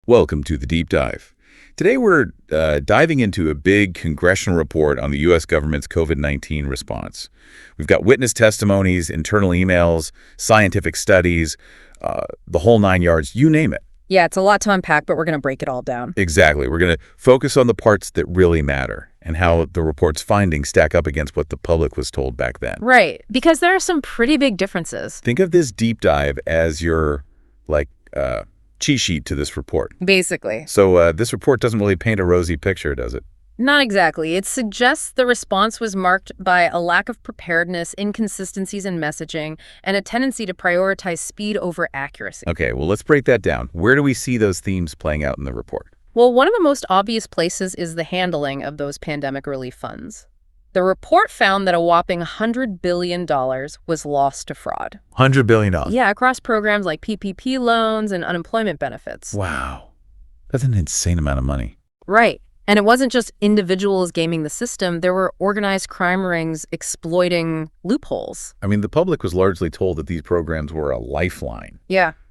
Welcome to the Deep Dive. Today we're diving into a big congressional report on the U.S. government's COVID-19 response. We've got witness testimonies, internal emails, scientific studies, the whole nine yards, you name it. Yeah, it's a lot to unpack, but we're going to break it all down. Exactly. We're going to focus on the parts that really matter and how the report's findings stack up against what the public was told back then. Right, because there are some pretty big differences. Think of this deep dive as your, cheat sheet to this report. Basically. So this report doesn't really paint a rosy picture, does it? Not exactly. It suggests the response was marked by a lack of preparedness, inconsistencies in messaging, and a tendency to prioritize speed over accuracy. Okay, well, let's break that down. Where do we see those themes playing out in the report? Well, one of the most obvious places is the handling of those pandemic relief funds. The report found that a whopping $100 billion was lost to fraud. $100 billion? Yeah, across programs like PPP loans and unemployment benefits. Wow. That's an insane amount of money. Right. And it wasn't just individuals gaming the system. There were organized crime rings exploiting loopholes. I mean, the public was largely told that these programs were a lifeline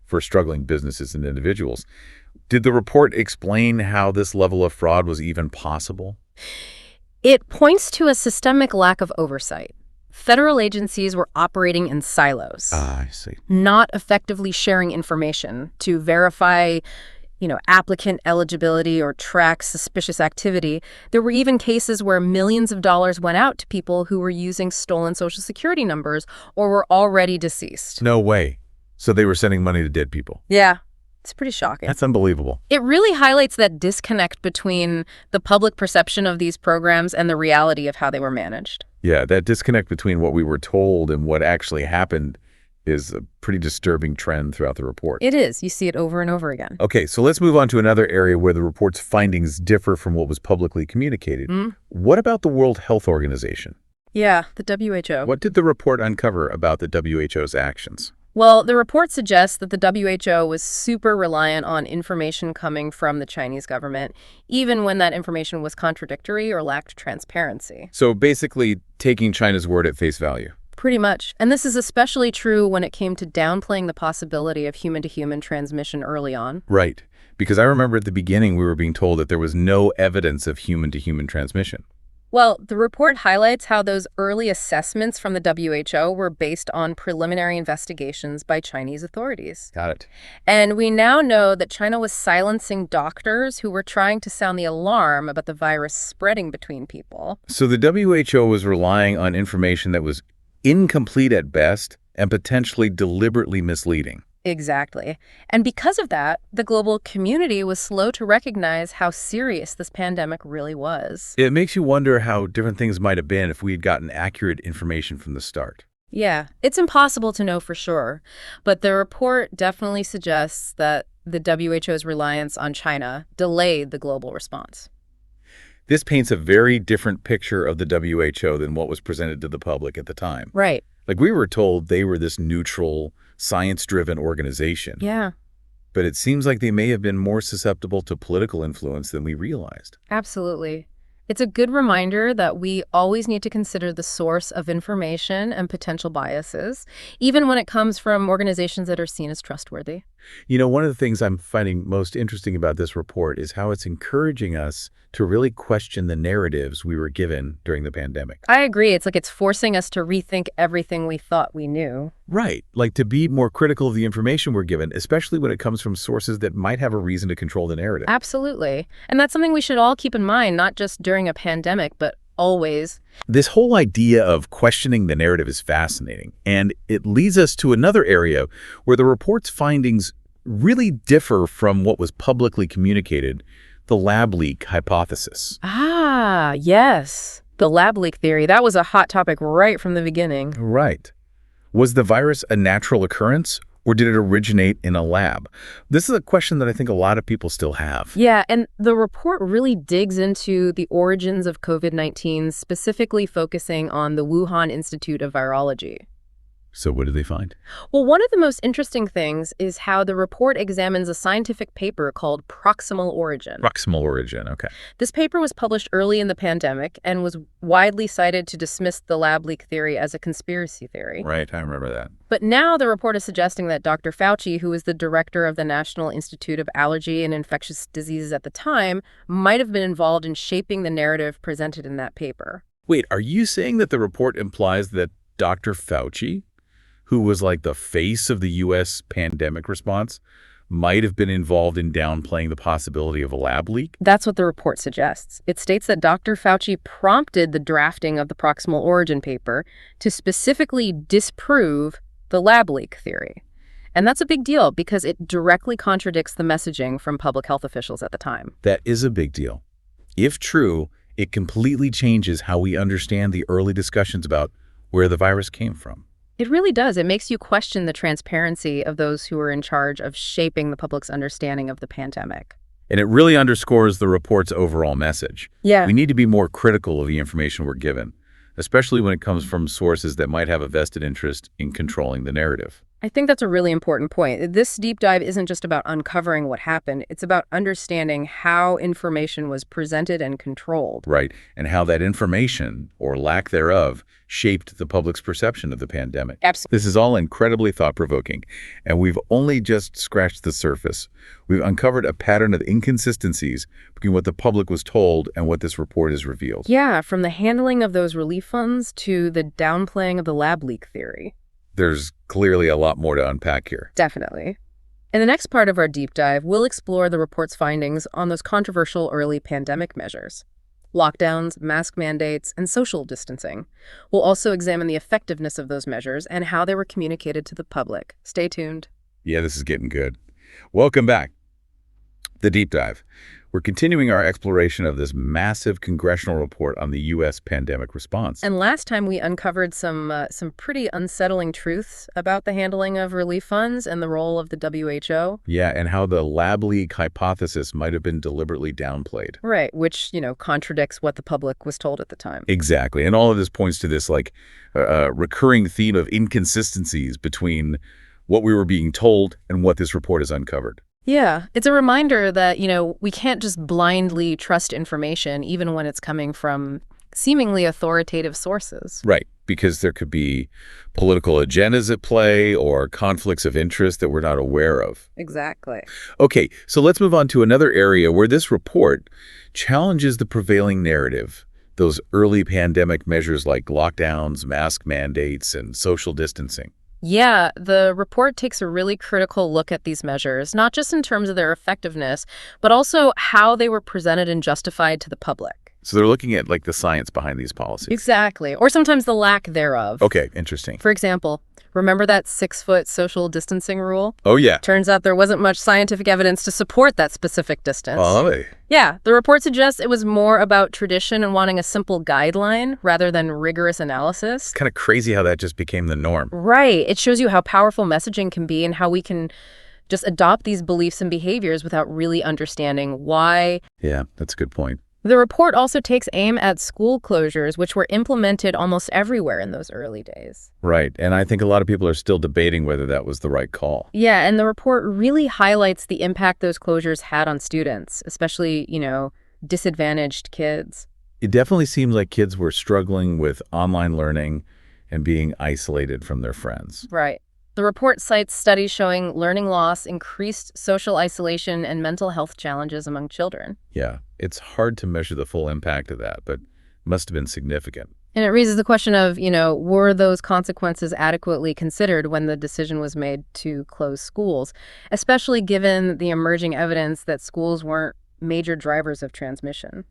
for struggling businesses and individuals. Did the report explain how this level of fraud was even possible? It points to a systemic lack of oversight. Federal agencies were operating in silos. I see. Not effectively sharing information to verify, applicant eligibility or track suspicious activity. There were even cases where millions of dollars went out to people who were using stolen Social Security numbers or were already deceased. No way. So they were sending money to dead people. Yeah. It's pretty shocking. That's unbelievable. It really highlights that disconnect between the public perception of these programs and the reality of how they were managed. Yeah, that disconnect between what we were told and what actually happened is a pretty disturbing trend throughout the report. It is. You see it over and over again. Okay, so let's move on to another area where the report's findings differ from what was publicly communicated. What about the World Health Organization? Yeah, the WHO. What did the report uncover about the WHO's actions? Well, the report suggests that the WHO was super reliant on information coming from the Chinese government, even when that information was contradictory or lacked transparency. So basically taking China's word at face value. Pretty much. And this is especially true when it came to downplaying the possibility of human-to-human transmission early on. Right. Because I remember at the beginning we were being told that there was no evidence of human-to-human transmission. Well, the report highlights how those early assessments from the WHO were based on preliminary investigations by Chinese authorities. Got it. And we now know that China was silencing doctors who were trying to sound the alarm about the virus spreading between people. So the WHO was relying on information that was incomplete at best and potentially deliberately misleading. Exactly. And because of that, the global community was slow to recognize how serious this pandemic really was. It makes you wonder how different things might have been if we had gotten accurate information from the start. Yeah, it's impossible to know for sure, but the report definitely suggests that the WHO's reliance on China delayed the global response. This paints a very different picture of the WHO than what was presented to the public at the time. Right. Like we were told they were this neutral, science-driven organization. Yeah. But it seems like they may have been more susceptible to political influence than we realized. Absolutely. It's a good reminder that we always need to consider the source of information and potential biases, even when it comes from organizations that are seen as trustworthy. One of the things I'm finding most interesting about this report is how it's encouraging us to really question the narratives we were given during the pandemic. I agree. It's like it's forcing us to rethink everything we thought we knew. Right. Like to be more critical of the information we're given, especially when it comes from sources that might have a reason to control the narrative. Absolutely. And that's something we should all keep in mind, not just during a pandemic, but always. This whole idea of questioning the narrative is fascinating, and it leads us to another area where the report's findings really differ from what was publicly communicated, the lab leak hypothesis. Ah, yes. The lab leak theory. That was a hot topic right from the beginning. Right. Was the virus a natural occurrence, or did it originate in a lab? This is a question that I think a lot of people still have. Yeah, and the report really digs into the origins of COVID-19, specifically focusing on the Wuhan Institute of Virology. So what did they find? Well, one of the most interesting things is how the report examines a scientific paper called proximal origin. Proximal origin, okay. This paper was published early in the pandemic and was widely cited to dismiss the lab leak theory as a conspiracy theory. Right, I remember that. But now the report is suggesting that Dr. Fauci, who was the director of the National Institute of Allergy and Infectious Diseases at the time, might have been involved in shaping the narrative presented in that paper. Wait, are you saying that the report implies that Dr. Fauci, who was like the face of the U.S. pandemic response, might have been involved in downplaying the possibility of a lab leak? That's what the report suggests. It states that Dr. Fauci prompted the drafting of the proximal origin paper to specifically disprove the lab leak theory. And that's a big deal because it directly contradicts the messaging from public health officials at the time. That is a big deal. If true, it completely changes how we understand the early discussions about where the virus came from. It really does. It makes you question the transparency of those who were in charge of shaping the public's understanding of the pandemic. And it really underscores the report's overall message. Yeah. We need to be more critical of the information we're given, especially when it comes from sources that might have a vested interest in controlling the narrative. I think that's a really important point. This deep dive isn't just about uncovering what happened. It's about understanding how information was presented and controlled. Right, and how that information, or lack thereof, shaped the public's perception of the pandemic. Absolutely. This is all incredibly thought-provoking, and we've only just scratched the surface. We've uncovered a pattern of inconsistencies between what the public was told and what this report has revealed. Yeah, from the handling of those relief funds to the downplaying of the lab leak theory. There's clearly a lot more to unpack here. Definitely. In the next part of our deep dive, we'll explore the report's findings on those controversial early pandemic measures. Lockdowns, mask mandates, and social distancing. We'll also examine the effectiveness of those measures and how they were communicated to the public. Stay tuned. Yeah, this is getting good. Welcome back. The Deep Dive. We're continuing our exploration of this massive congressional report on the U.S. pandemic response. And last time we uncovered some pretty unsettling truths about the handling of relief funds and the role of the WHO. Yeah, and how the lab leak hypothesis might have been deliberately downplayed. Right, which, contradicts what the public was told at the time. Exactly, and all of this points to this recurring theme of inconsistencies between what we were being told and what this report has uncovered. Yeah, it's a reminder that, we can't just blindly trust information, even when it's coming from seemingly authoritative sources. Right, because there could be political agendas at play or conflicts of interest that we're not aware of. Exactly. Okay, so let's move on to another area where this report challenges the prevailing narrative. Those early pandemic measures like lockdowns, mask mandates, and social distancing. Yeah, the report takes a really critical look at these measures, not just in terms of their effectiveness, but also how they were presented and justified to the public. So they're looking at the science behind these policies. Exactly, or sometimes the lack thereof. Okay, interesting. For example, remember that 6-foot social distancing rule? Oh, yeah. Turns out there wasn't much scientific evidence to support that specific distance. Oh, yeah, the report suggests it was more about tradition and wanting a simple guideline rather than rigorous analysis. It's kind of crazy how that just became the norm. Right. It shows you how powerful messaging can be and how we can just adopt these beliefs and behaviors without really understanding why. Yeah, that's a good point. The report also takes aim at school closures, which were implemented almost everywhere in those early days. Right, and I think a lot of people are still debating whether that was the right call. Yeah, and the report really highlights the impact those closures had on students, especially, disadvantaged kids. It definitely seems like kids were struggling with online learning and being isolated from their friends. Right. The report cites studies showing learning loss, increased social isolation, and mental health challenges among children. Yeah, it's hard to measure the full impact of that, but it must have been significant. And it raises the question of, were those consequences adequately considered when the decision was made to close schools, especially given the emerging evidence that schools weren't major drivers of transmission?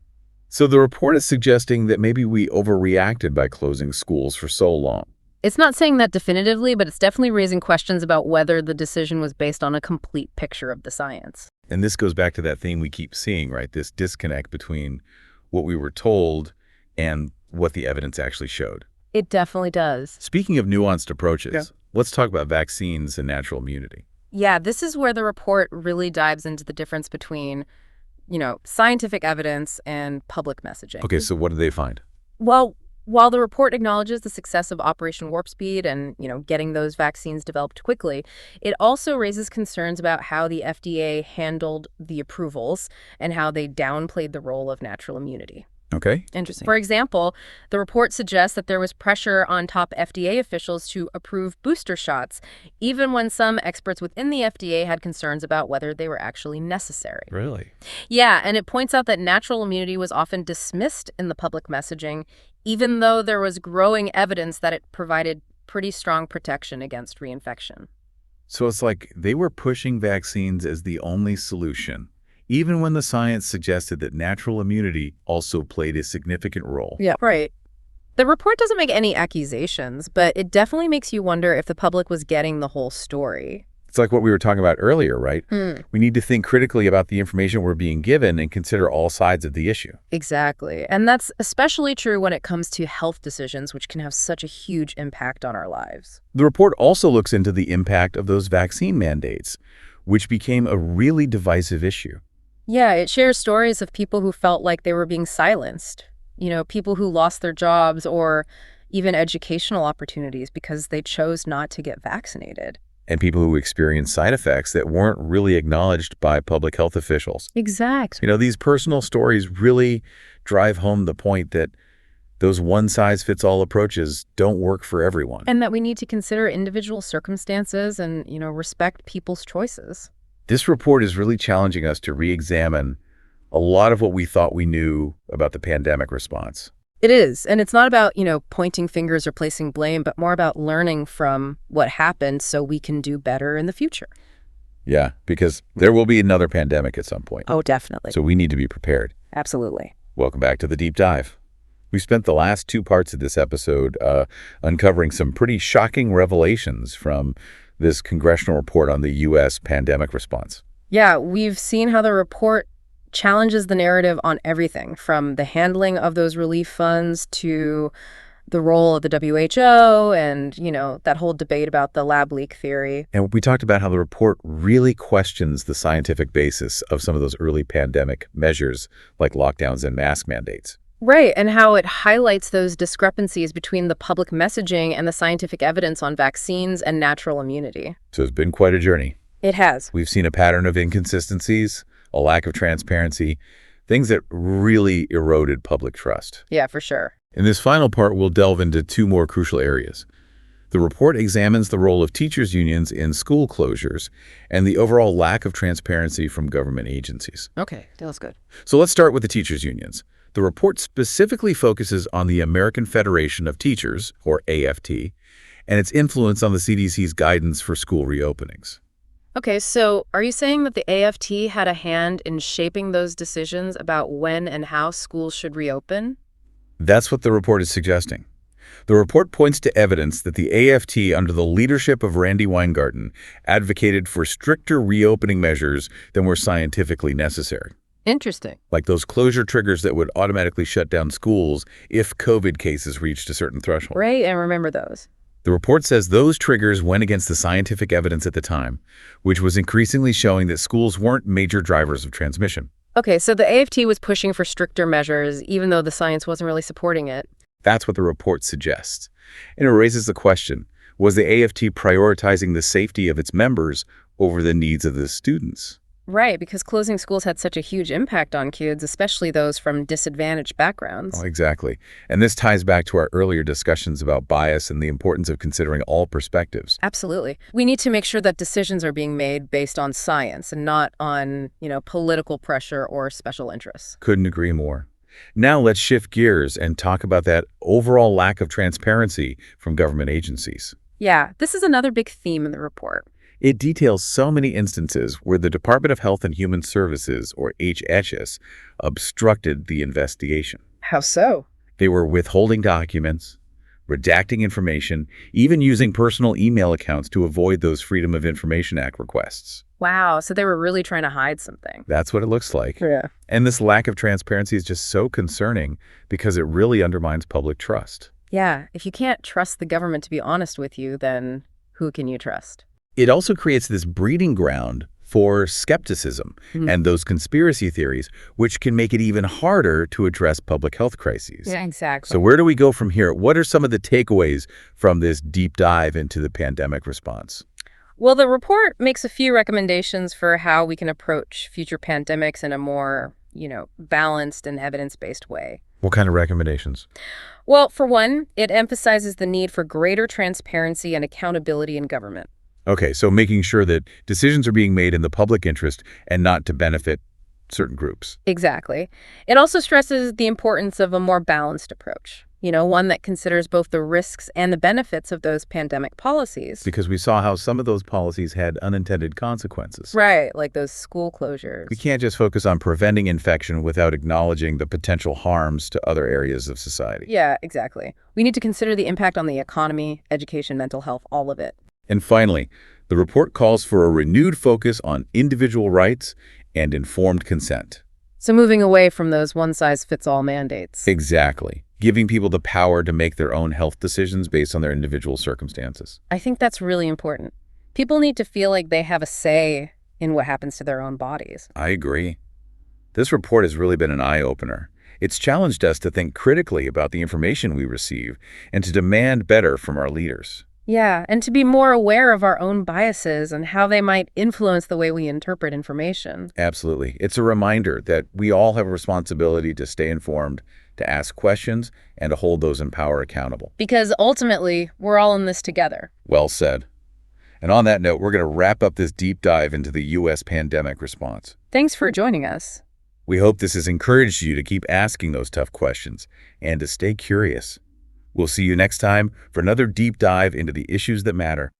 So the report is suggesting that maybe we overreacted by closing schools for so long. It's not saying that definitively, but it's definitely raising questions about whether the decision was based on a complete picture of the science. And this goes back to that theme we keep seeing, right? This disconnect between what we were told and what the evidence actually showed. It definitely does. Speaking of nuanced approaches, let's talk about vaccines and natural immunity. Yeah, this is where the report really dives into the difference between, scientific evidence and public messaging. Okay, so what did they find? Well, While the report acknowledges the success of Operation Warp Speed and, getting those vaccines developed quickly, it also raises concerns about how the FDA handled the approvals and how they downplayed the role of natural immunity. Okay. Interesting. For example, the report suggests that there was pressure on top FDA officials to approve booster shots, even when some experts within the FDA had concerns about whether they were actually necessary. Really? Yeah, and it points out that natural immunity was often dismissed in the public messaging, even though there was growing evidence that it provided pretty strong protection against reinfection. So it's like they were pushing vaccines as the only solution, even when the science suggested that natural immunity also played a significant role. Yeah, right. The report doesn't make any accusations, but it definitely makes you wonder if the public was getting the whole story. It's like what we were talking about earlier, right? We need to think critically about the information we're being given and consider all sides of the issue. Exactly. And that's especially true when it comes to health decisions, which can have such a huge impact on our lives. The report also looks into the impact of those vaccine mandates, which became a really divisive issue. Yeah, it shares stories of people who felt like they were being silenced, people who lost their jobs or even educational opportunities because they chose not to get vaccinated. And people who experienced side effects that weren't really acknowledged by public health officials. Exactly. These personal stories really drive home the point that those one-size-fits-all approaches don't work for everyone. And that we need to consider individual circumstances and, respect people's choices. This report is really challenging us to re-examine a lot of what we thought we knew about the pandemic response. It is. And it's not about, pointing fingers or placing blame, but more about learning from what happened so we can do better in the future. Yeah, because there will be another pandemic at some point. Oh, definitely. So we need to be prepared. Absolutely. Welcome back to the Deep Dive. We spent the last 2 parts of this episode uncovering some pretty shocking revelations from this congressional report on the U.S. pandemic response. Yeah, we've seen how the report challenges the narrative on everything from the handling of those relief funds to the role of the WHO and, that whole debate about the lab leak theory. And we talked about how the report really questions the scientific basis of some of those early pandemic measures like lockdowns and mask mandates. Right, and how it highlights those discrepancies between the public messaging and the scientific evidence on vaccines and natural immunity. So it's been quite a journey. It has. We've seen a pattern of inconsistencies, a lack of transparency, things that really eroded public trust. Yeah, for sure. In this final part, we'll delve into 2 more crucial areas. The report examines the role of teachers' unions in school closures and the overall lack of transparency from government agencies. Okay, that's good. So let's start with the teachers' unions. The report specifically focuses on the American Federation of Teachers, or AFT, and its influence on the CDC's guidance for school reopenings. Okay, so are you saying that the AFT had a hand in shaping those decisions about when and how schools should reopen? That's what the report is suggesting. The report points to evidence that the AFT, under the leadership of Randy Weingarten, advocated for stricter reopening measures than were scientifically necessary. Interesting. Like those closure triggers that would automatically shut down schools if COVID cases reached a certain threshold. Right, and remember those. The report says those triggers went against the scientific evidence at the time, which was increasingly showing that schools weren't major drivers of transmission. Okay, so the AFT was pushing for stricter measures, even though the science wasn't really supporting it. That's what the report suggests. And it raises the question, was the AFT prioritizing the safety of its members over the needs of the students? Right, because closing schools had such a huge impact on kids, especially those from disadvantaged backgrounds. Oh, exactly. And this ties back to our earlier discussions about bias and the importance of considering all perspectives. Absolutely. We need to make sure that decisions are being made based on science and not on, political pressure or special interests. Couldn't agree more. Now let's shift gears and talk about that overall lack of transparency from government agencies. Yeah, this is another big theme in the report. It details so many instances where the Department of Health and Human Services, or HHS, obstructed the investigation. How so? They were withholding documents, redacting information, even using personal email accounts to avoid those Freedom of Information Act requests. Wow, so they were really trying to hide something. That's what it looks like. Yeah. And this lack of transparency is just so concerning because it really undermines public trust. Yeah, if you can't trust the government to be honest with you, then who can you trust? It also creates this breeding ground for skepticism and those conspiracy theories, which can make it even harder to address public health crises. Yeah, exactly. So where do we go from here? What are some of the takeaways from this deep dive into the pandemic response? Well, the report makes a few recommendations for how we can approach future pandemics in a more, balanced and evidence-based way. What kind of recommendations? Well, for one, it emphasizes the need for greater transparency and accountability in government. Okay, so making sure that decisions are being made in the public interest and not to benefit certain groups. Exactly. It also stresses the importance of a more balanced approach, one that considers both the risks and the benefits of those pandemic policies. Because we saw how some of those policies had unintended consequences. Right, like those school closures. We can't just focus on preventing infection without acknowledging the potential harms to other areas of society. Yeah, exactly. We need to consider the impact on the economy, education, mental health, all of it. And finally, the report calls for a renewed focus on individual rights and informed consent. So moving away from those one-size-fits-all mandates. Exactly. Giving people the power to make their own health decisions based on their individual circumstances. I think that's really important. People need to feel like they have a say in what happens to their own bodies. I agree. This report has really been an eye-opener. It's challenged us to think critically about the information we receive and to demand better from our leaders. Yeah, and to be more aware of our own biases and how they might influence the way we interpret information. Absolutely. It's a reminder that we all have a responsibility to stay informed, to ask questions, and to hold those in power accountable. Because ultimately, we're all in this together. Well said. And on that note, we're going to wrap up this deep dive into the U.S. pandemic response. Thanks for joining us. We hope this has encouraged you to keep asking those tough questions and to stay curious. We'll see you next time for another deep dive into the issues that matter.